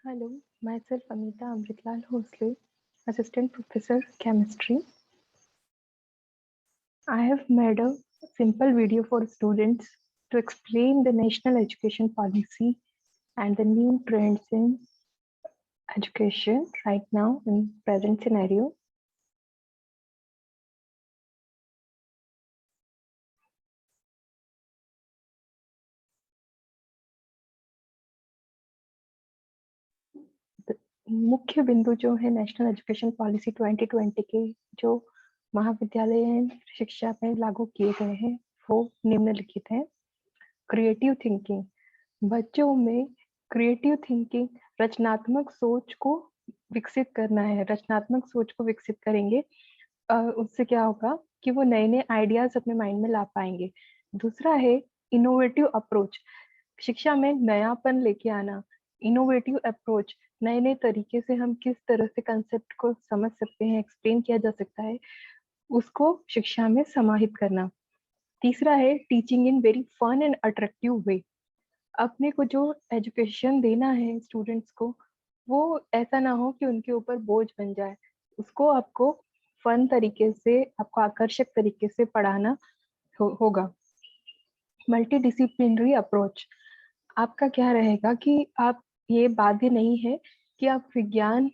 Hello, myself Amita Amritlal Hosle, Assistant Professor Chemistry. I have made a simple video for students to explain the national education policy and the new trends in education right now in present scenario. मुख्य बिंदु जो है national education policy 2020 के जो महाविद्यालय शिक्षा में लागू किए गए हैं वो निम्नलिखित हैं। क्रिएटिव थिंकिंग, बच्चों में क्रिएटिव थिंकिंग रचनात्मक सोच को विकसित करना है। रचनात्मक सोच को विकसित करेंगे उससे क्या होगा कि वो नए नए आइडियाज अपने माइंड में ला पाएंगे। दूसरा है इनोवेटिव अप्रोच, शिक्षा में नयापन लेके आना। इनोवेटिव अप्रोच, नए नए तरीके से हम किस तरह से कंसेप्ट को समझ सकते हैं, एक्सप्लेन किया जा सकता है, उसको शिक्षा में समाहित करना। तीसरा है teaching in very fun and attractive way, अपने को जो एजुकेशन देना है स्टूडेंट्स को वो ऐसा ना हो कि उनके ऊपर बोझ बन जाए, उसको आपको फन तरीके से, आपको आकर्षक तरीके से पढ़ाना होगा। मल्टी डिसिप्लिनरी अप्रोच, आपका क्या रहेगा कि आप, ये बाध्य नहीं है कि आप विज्ञान,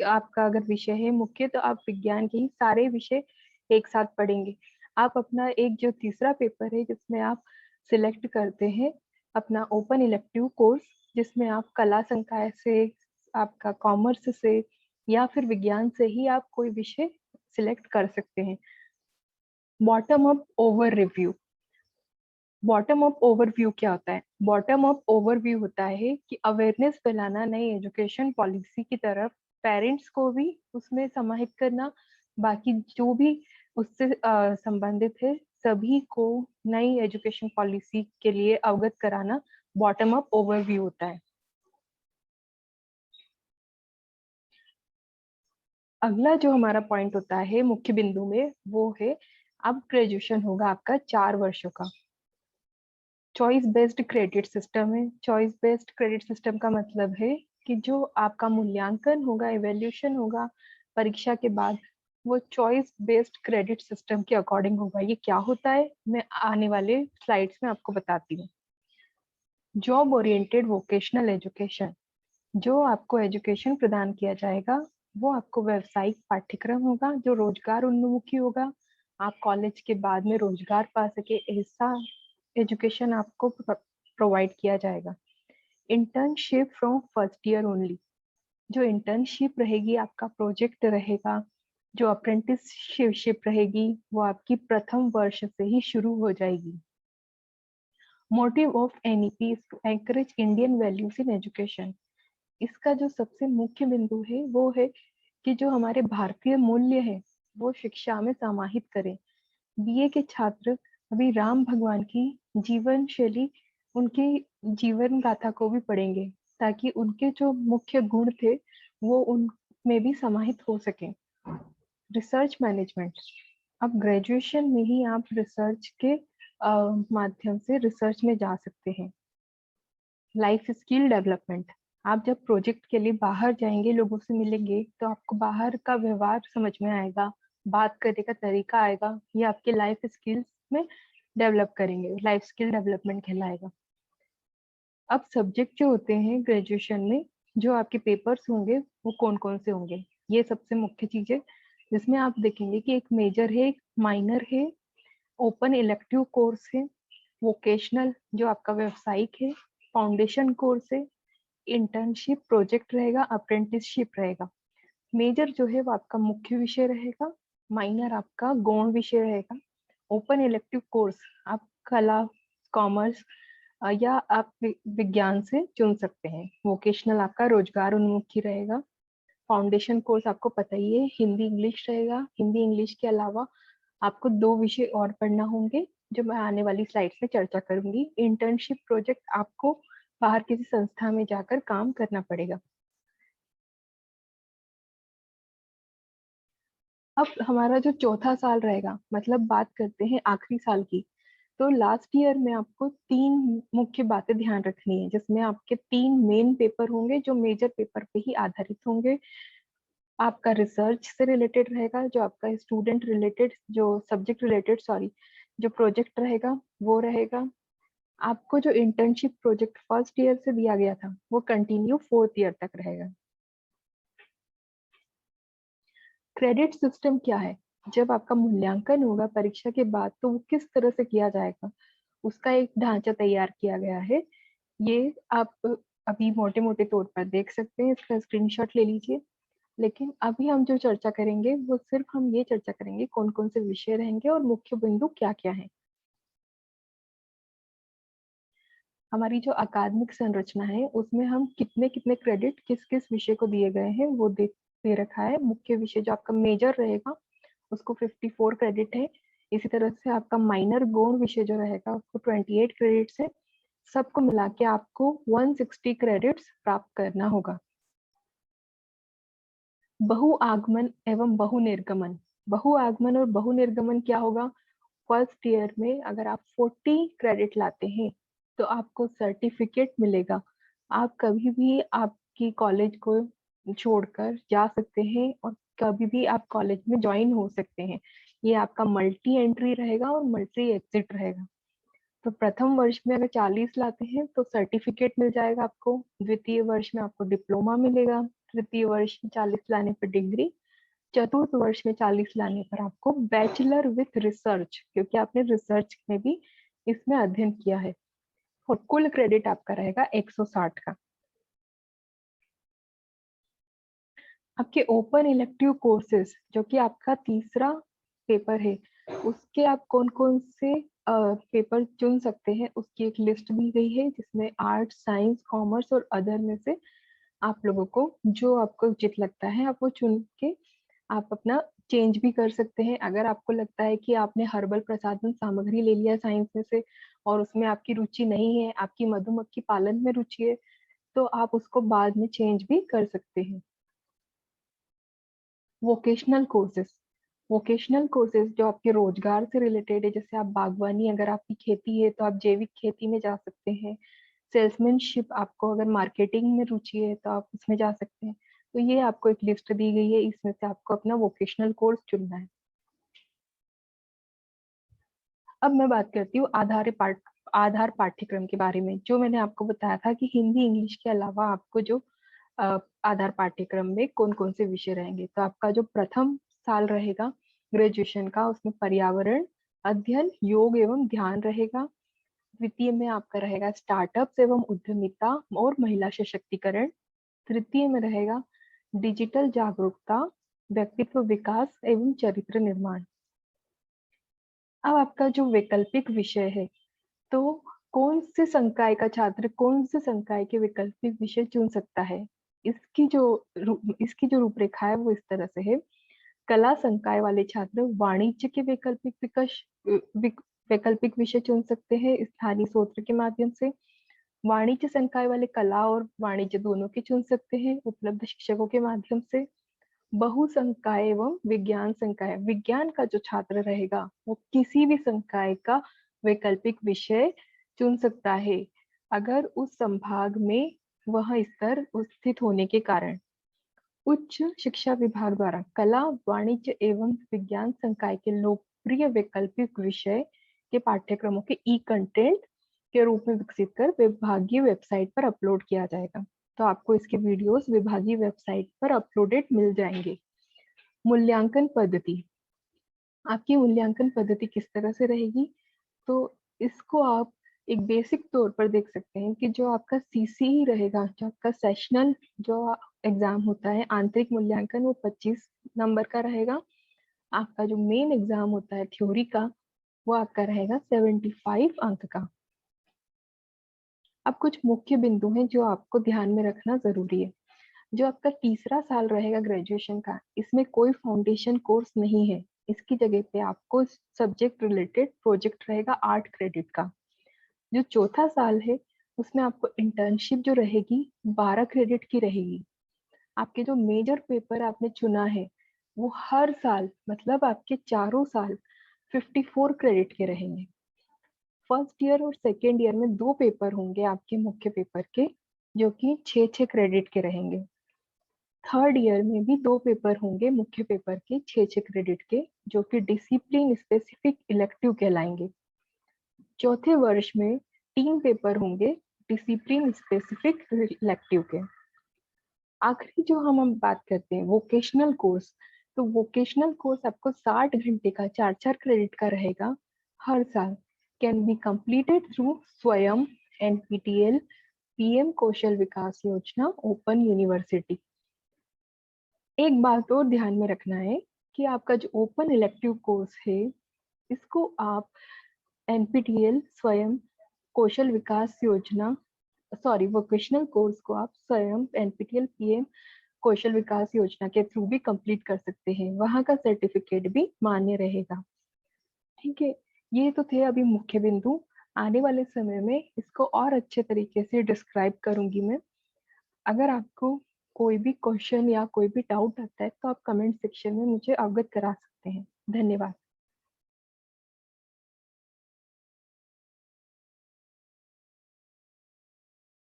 आपका अगर विषय है मुख्य तो आप विज्ञान के ही सारे विषय एक साथ पढ़ेंगे। आप अपना एक जो तीसरा पेपर है जिसमें आप सिलेक्ट करते हैं अपना ओपन इलेक्टिव कोर्स, जिसमें आप कला संकाय से, आपका कॉमर्स से या फिर विज्ञान से ही आप कोई विषय सिलेक्ट कर सकते हैं। Bottom up over review, bottom up overview क्या होता है? बॉटम अप ओवरव्यू होता है कि अवेयरनेस फैलाना नई एजुकेशन पॉलिसी की तरफ, पेरेंट्स को भी उसमें समाहित करना, बाकी जो भी उससे संबंधित है सभी को नई एजुकेशन पॉलिसी के लिए अवगत कराना बॉटम अप ओवरव्यू होता है। अगला जो हमारा पॉइंट होता है मुख्य बिंदु में वो है, अब ग्रेजुएशन होगा आपका 4 वर्षों का। चॉइस बेस्ड क्रेडिट सिस्टम है। चॉइस बेस्ड क्रेडिट सिस्टम का मतलब है कि जो आपका मूल्यांकन होगा, इवेल्यूशन होगा परीक्षा के बाद, वो चॉइस बेस्ड क्रेडिट सिस्टम के अकॉर्डिंग होगा। ये क्या होता है मैं आने वाले स्लाइड्स में आपको बताती हूँ। जॉब ओरिएंटेड वोकेशनल एजुकेशन, जो आपको एजुकेशन प्रदान किया जाएगा वो आपको व्यावसायिक पाठ्यक्रम होगा जो रोजगार उन्मुखी होगा। आप कॉलेज के बाद में रोजगार पा सके ऐसा एजुकेशन आपको प्रोवाइड किया जाएगा। Internship from first year only, जो इंटर्नशिप रहेगी, आपका प्रोजेक्ट रहेगा, जो अप्रेंटिसशिप रहेगी वो आपकी प्रथम वर्ष से ही शुरू हो जाएगी। Motive of NEP is to encourage Indian values in education, इसका जो सबसे मुख्य बिंदु है वो है कि जो हमारे भारतीय मूल्य है वो शिक्षा में समाहित करें। बीए के छात्र अभी राम भगवान की जीवन शैली, उनकी जीवन गाथा को भी पढ़ेंगे ताकि उनके जो मुख्य गुण थे वो उनमें भी समाहित हो सके। रिसर्च मैनेजमेंट, अब ग्रेजुएशन में ही आप रिसर्च के माध्यम से रिसर्च में जा सकते हैं। लाइफ स्किल डेवलपमेंट, आप जब प्रोजेक्ट के लिए बाहर जाएंगे, लोगों से मिलेंगे तो आपको बाहर का व्यवहार समझ में आएगा, बात करने का तरीका आएगा, ये आपके लाइफ स्किल्स में डेवलप करेंगे, लाइफ स्किल डेवलपमेंट कहलाएगा। अब सब्जेक्ट जो होते हैं ग्रेजुएशन में, जो आपके पेपर्स होंगे वो कौन कौन से होंगे, ये सबसे मुख्य चीज है जिसमें आप देखेंगे कि एक मेजर है, एक माइनर है, ओपन इलेक्टिव कोर्स है, वोकेशनल जो आपका व्यवसायिक है, फाउंडेशन कोर्स है, इंटर्नशिप प्रोजेक्ट रहेगा, अप्रेंटिसशिप रहेगा। मेजर जो है वो आपका मुख्य विषय रहेगा, माइनर आपका गौण विषय रहेगा। ओपन इलेक्टिव कोर्स आप कला, कॉमर्स या आप विज्ञान से चुन सकते हैं। वोकेशनल आपका रोजगार उन्मुखी रहेगा। फाउंडेशन कोर्स आपको पता ही है, हिंदी इंग्लिश रहेगा। हिंदी इंग्लिश के अलावा आपको 2 विषय और पढ़ना होंगे जो मैं आने वाली स्लाइड्स में चर्चा करूंगी। इंटर्नशिप प्रोजेक्ट आपको बाहर किसी संस्था में जाकर काम करना पड़ेगा। अब हमारा जो चौथा साल रहेगा, मतलब बात करते हैं आखिरी साल की, तो लास्ट ईयर में आपको 3 मुख्य बातें ध्यान रखनी है, जिसमें आपके 3 मेन पेपर होंगे जो मेजर पेपर पे ही आधारित होंगे। आपका रिसर्च से रिलेटेड रहेगा, जो आपका स्टूडेंट रिलेटेड, जो सब्जेक्ट रिलेटेड सॉरी, जो प्रोजेक्ट रहेगा वो रहेगा। आपको जो इंटर्नशिप प्रोजेक्ट फर्स्ट ईयर से दिया गया था वो कंटिन्यू 4th ईयर तक रहेगा। क्रेडिट सिस्टम क्या है? जब आपका मूल्यांकन होगा परीक्षा के बाद तो वो किस तरह से किया जाएगा, उसका एक ढांचा तैयार किया गया है। ये आप अभी मोटे मोटे तौर पर देख सकते हैं, इसका स्क्रीनशॉट ले लीजिए। लेकिन अभी हम जो चर्चा करेंगे वो सिर्फ हम ये चर्चा करेंगे कौन कौन से विषय रहेंगे और मुख्य बिंदु क्या क्या है। हमारी जो अकादमिक संरचना है उसमें हम कितने कितने क्रेडिट किस किस विषय को दिए गए हैं वो दे रखा है। मुख्य विषय जो आपका मेजर रहेगा उसको 54 क्रेडिट है। इसी तरह से आपका माइनर गौण विषय जो रहेगा उसको 28 क्रेडिट्स है। सबको मिला के आपको 160 क्रेडिट्स प्राप्त करना होगा। बहु आगमन एवं बहु निर्गमन। बहु आगमन और बहु निर्गमन क्या होगा? फर्स्ट ईयर में अगर आप 40 क्रेडिट लाते हैं तो आपको सर्टिफिकेट मिलेगा। आप कभी भी आपकी कॉलेज को छोड़कर जा सकते हैं और कभी भी आप कॉलेज में ज्वाइन हो सकते हैं। ये आपका मल्टी एंट्री रहेगा और मल्टी एग्जिट रहेगा। तो प्रथम वर्ष में अगर 40 लाते हैं तो सर्टिफिकेट मिल जाएगा आपको। द्वितीय वर्ष में आपको डिप्लोमा मिलेगा। तृतीय वर्ष में 40 लाने पर डिग्री। चतुर्थ वर्ष में 40 लाने पर आपको बैचलर विथ रिसर्च, क्योंकि आपने रिसर्च में भी इसमें अध्ययन किया है। और कुल क्रेडिट आपका रहेगा 160 का। आपके ओपन इलेक्टिव कोर्सेज जो कि आपका तीसरा पेपर है, उसके आप कौन कौन से पेपर चुन सकते हैं उसकी एक लिस्ट दी गई है, जिसमें आर्ट, साइंस, कॉमर्स और अदर में से आप लोगों को जो आपको उचित लगता है आप वो चुन के आप अपना चेंज भी कर सकते हैं। अगर आपको लगता है कि आपने हर्बल प्रसाधन सामग्री ले लिया साइंस में से और उसमें आपकी रुचि नहीं है, आपकी मधुमक्खी पालन में रुचि है, तो आप उसको बाद में चेंज भी कर सकते हैं। Vocational courses. वोकेशनल कोर्सेज जो आपके रोजगार से रिलेटेड है, जैसे आप बागवानी, अगर आपकी खेती है तो आप जैविक खेती में जा सकते हैं। सेल्समैनशिप, आपको अगर मार्केटिंग में रुचि है तो आप उसमें जा सकते हैं। तो ये आपको एक लिस्ट दी गई है, इसमें से आपको अपना वोकेशनल कोर्स चुनना है। अब मैं बात करती हूँ आधार पाठ्यक्रम के बारे में। जो मैंने आपको बताया था कि हिंदी इंग्लिश के अलावा आपको जो आधार पाठ्यक्रम में कौन कौन से विषय रहेंगे, तो आपका जो प्रथम साल रहेगा ग्रेजुएशन का उसमें पर्यावरण अध्ययन, योग एवं ध्यान रहेगा। द्वितीय में आपका रहेगा स्टार्टअप्स एवं उद्यमिता और महिला सशक्तिकरण। तृतीय में रहेगा डिजिटल जागरूकता, व्यक्तित्व विकास एवं चरित्र निर्माण। अब आपका जो वैकल्पिक विषय है, तो कौन से संकाय के वैकल्पिक विषय चुन सकता है? इसकी जो रूपरेखा है वो इस तरह से है। कला संकाय वाले छात्र वाणिज्य के वैकल्पिक विषय चुन सकते हैं स्थानीय सूत्र के माध्यम से। वाणिज्य संकाय वाले कला और वाणिज्य दोनों के चुन सकते हैं उपलब्ध शिक्षकों के माध्यम से। बहु संकाय एवं विज्ञान संकाय, विज्ञान का जो छात्र रहेगा वो किसी भी संकाय का वैकल्पिक विषय चुन सकता है अगर उस संभाग में वह स्तर स्थित होने के कारण। उच्च शिक्षा विभाग द्वारा कला, वाणिज्य एवं विज्ञान संकाय के लोकप्रिय वैकल्पिक विषय के पाठ्यक्रमों के ई कंटेंट के रूप में विकसित कर विभागीय वेबसाइट पर अपलोड किया जाएगा। तो आपको इसके वीडियोस विभागीय वेबसाइट पर अपलोडेड मिल जाएंगे। मूल्यांकन पद्धति, आपकी मूल्यांकन पद्धति किस तरह से रहेगी? तो इसको आप एक बेसिक तौर पर देख सकते हैं कि जो आपका सीसीई रहेगा, जो आपका सेशनल जो एग्जाम होता है आंतरिक मूल्यांकन, वो 25 नंबर का रहेगा। आपका जो मेन एग्जाम होता है थ्योरी का, वो आपका रहेगा 75 अंक का। अब कुछ मुख्य बिंदु हैं जो आपको ध्यान में रखना जरूरी है। जो आपका तीसरा साल रहेगा ग्रेजुएशन का, इसमें कोई फाउंडेशन कोर्स नहीं है। इसकी जगह पे आपको सब्जेक्ट रिलेटेड प्रोजेक्ट रहेगा 8 क्रेडिट का। जो चौथा साल है उसमें आपको इंटर्नशिप जो रहेगी 12 क्रेडिट की रहेगी। आपके जो मेजर पेपर आपने चुना है वो हर साल मतलब आपके चारों साल 54 क्रेडिट के रहेंगे। फर्स्ट ईयर और सेकेंड ईयर में 2 पेपर होंगे आपके मुख्य पेपर के, जो कि 6-6 क्रेडिट के रहेंगे। थर्ड ईयर में भी 2 पेपर होंगे मुख्य पेपर के 6-6 क्रेडिट के, जो कि डिसिप्लिन स्पेसिफिक इलेक्टिव कहलाएंगे। चौथे वर्ष में 3 पेपर होंगे डिसिप्लिन स्पेसिफिक इलेक्टिव के। आखिरी जो हम बात करते हैं वोकेशनल कोर्स, तो वोकेशनल कोर्स आपको 60 घंटे का 4-4 क्रेडिट का रहेगा हर साल। कैन बी कंप्लीटेड थ्रू स्वयं, एनपीटीएल, पीएम कौशल विकास योजना, ओपन यूनिवर्सिटी। एक बात और ध्यान में रखना है कि आपका जो ओपन इलेक्टिव कोर्स है, इसको आप एनपीटीएल, स्वयं, कौशल विकास योजना, सॉरी वोकेशनल कोर्स को आप स्वयं, एनपीटीएल, पीएम कौशल विकास योजना के थ्रू भी कंप्लीट कर सकते हैं। वहां का सर्टिफिकेट भी मान्य रहेगा। ठीक है, ये तो थे अभी मुख्य बिंदु। आने वाले समय में इसको और अच्छे तरीके से डिस्क्राइब करूंगी मैं। अगर आपको कोई भी क्वेश्चन या कोई भी डाउट आता है तो आप कमेंट सेक्शन में मुझे अवगत करा सकते हैं। धन्यवाद।